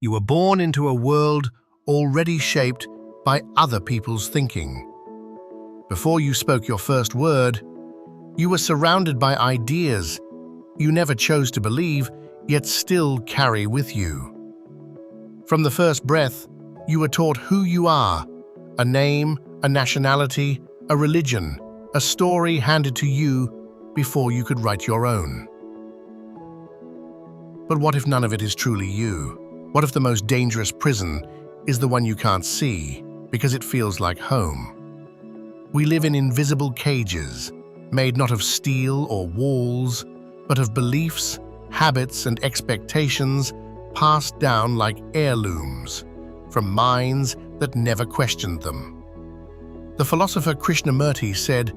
You were born into a world already shaped by other people's thinking. Before you spoke your first word, you were surrounded by ideas you never chose to believe, yet still carry with you. From the first breath, you were taught who you are: a name, a nationality, a religion, a story handed to you before you could write your own. But what if none of it is truly you? What if the most dangerous prison is the one you can't see because it feels like home? We live in invisible cages, made not of steel or walls, but of beliefs, habits, and expectations passed down like heirlooms from minds that never questioned them. The philosopher Krishnamurti said,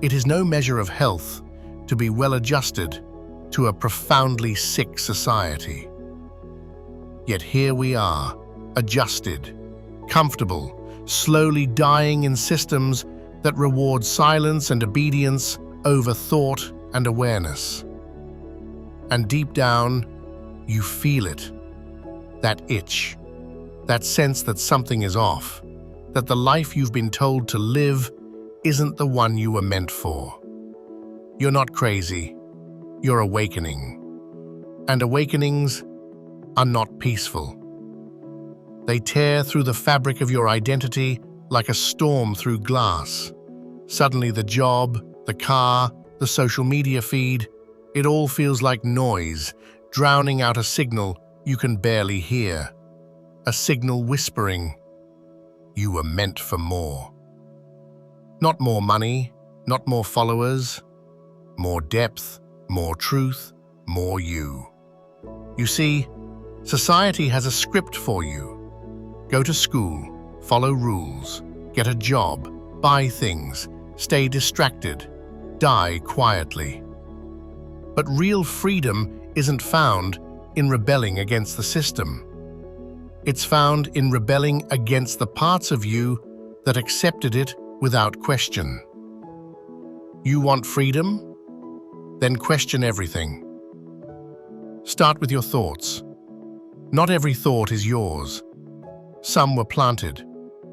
"It is no measure of health to be well-adjusted to a profoundly sick society." Yet here we are, adjusted, comfortable, slowly dying in systems that reward silence and obedience over thought and awareness. And deep down, you feel it, that itch, that sense that something is off, that the life you've been told to live isn't the one you were meant for. You're not crazy, you're awakening. And awakenings are not peaceful. They tear through the fabric of your identity like a storm through glass. Suddenly the job, the car, the social media feed, it all feels like noise, drowning out a signal you can barely hear. A signal whispering, you were meant for more. Not more money, not more followers, more depth, more truth, more you. You see, society has a script for you. Go to school, follow rules, get a job, buy things, stay distracted, die quietly. But real freedom isn't found in rebelling against the system. It's found in rebelling against the parts of you that accepted it without question. You want freedom? Then question everything. Start with your thoughts. Not every thought is yours. Some were planted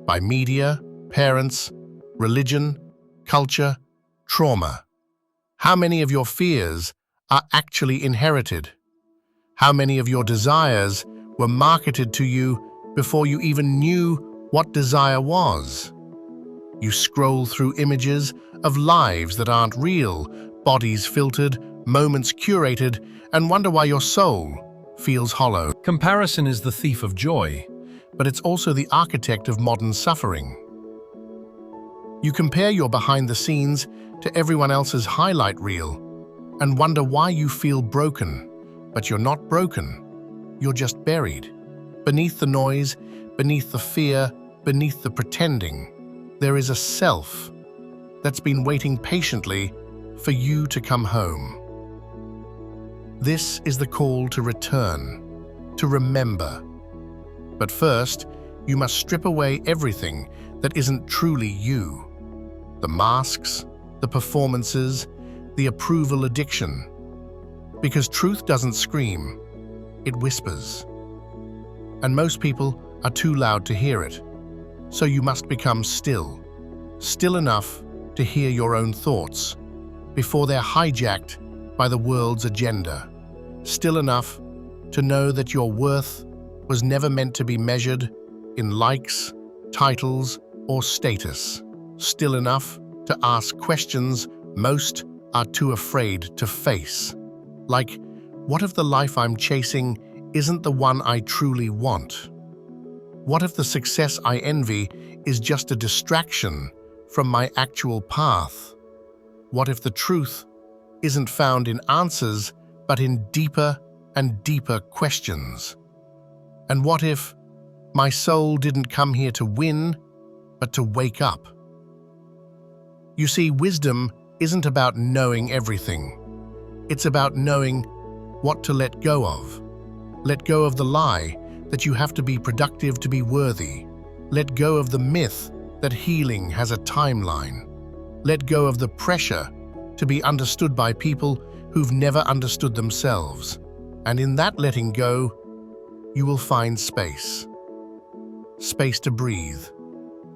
by media, parents, religion, culture, trauma. How many of your fears are actually inherited? How many of your desires were marketed to you before you even knew what desire was? You scroll through images of lives that aren't real, bodies filtered, moments curated, and wonder why your soul feels hollow. Comparison is the thief of joy. But it's also the architect of modern suffering. You compare your behind the scenes to everyone else's highlight reel and wonder why you feel broken, but you're not broken. You're just buried. Beneath the noise, beneath the fear, beneath the pretending, there is a self that's been waiting patiently for you to come home. This is the call to return, to remember. But first, you must strip away everything that isn't truly you. The masks, the performances, the approval addiction. Because truth doesn't scream, it whispers. And most people are too loud to hear it. So you must become still. Still enough to hear your own thoughts before they're hijacked by the world's agenda. Still enough to know that your worth was never meant to be measured in likes, titles, or status. Still enough to ask questions most are too afraid to face. Like, what if the life I'm chasing isn't the one I truly want? What if the success I envy is just a distraction from my actual path? What if the truth isn't found in answers, but in deeper and deeper questions? And what if my soul didn't come here to win, but to wake up? You see, wisdom isn't about knowing everything. It's about knowing what to let go of. Let go of the lie that you have to be productive to be worthy. Let go of the myth that healing has a timeline. Let go of the pressure to be understood by people who've never understood themselves. And in that letting go, you will find space. Space to breathe,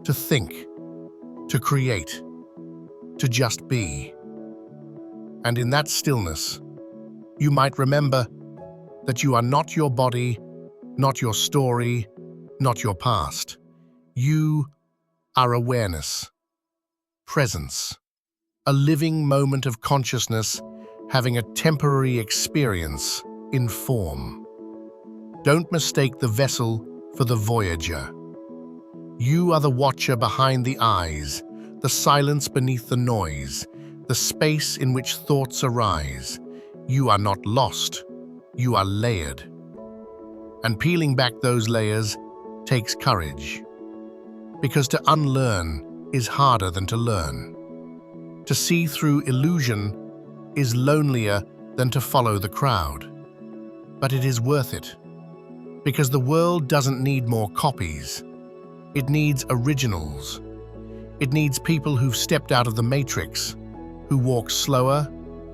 to think, to create, to just be. And in that stillness, you might remember that you are not your body, not your story, not your past. You are awareness, presence, a living moment of consciousness having a temporary experience in form. Don't mistake the vessel for the voyager. You are the watcher behind the eyes, the silence beneath the noise, the space in which thoughts arise. You are not lost, you are layered. And peeling back those layers takes courage. Because to unlearn is harder than to learn. To see through illusion is lonelier than to follow the crowd. But it is worth it. Because the world doesn't need more copies. It needs originals. It needs people who've stepped out of the matrix, who walk slower,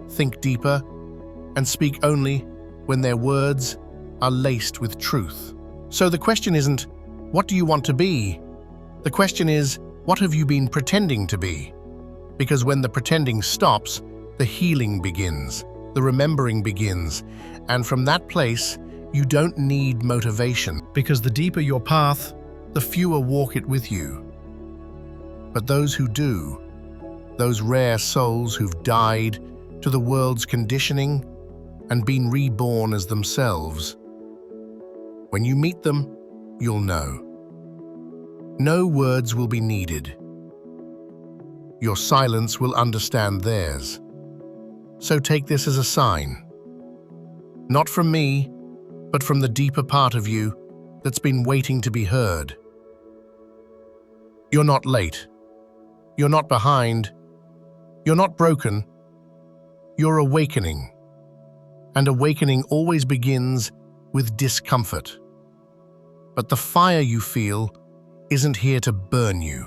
think deeper, and speak only when their words are laced with truth. So the question isn't, what do you want to be? The question is, what have you been pretending to be? Because when the pretending stops, the healing begins, the remembering begins, and from that place, you don't need motivation. Because the deeper your path, The fewer walk it with you. But those who do, those rare souls who've died to the world's conditioning and been reborn as themselves, when you meet them, you'll know. No words will be needed. Your silence will understand theirs. So take this as a sign. Not from me, but from the deeper part of you that's been waiting to be heard. You're not late. You're not behind. You're not broken. You're awakening. And awakening always begins with discomfort. But the fire you feel isn't here to burn you.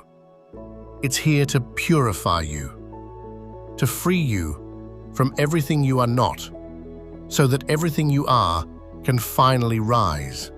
It's here to purify you, to free you from everything you are not, so that everything you are can finally rise.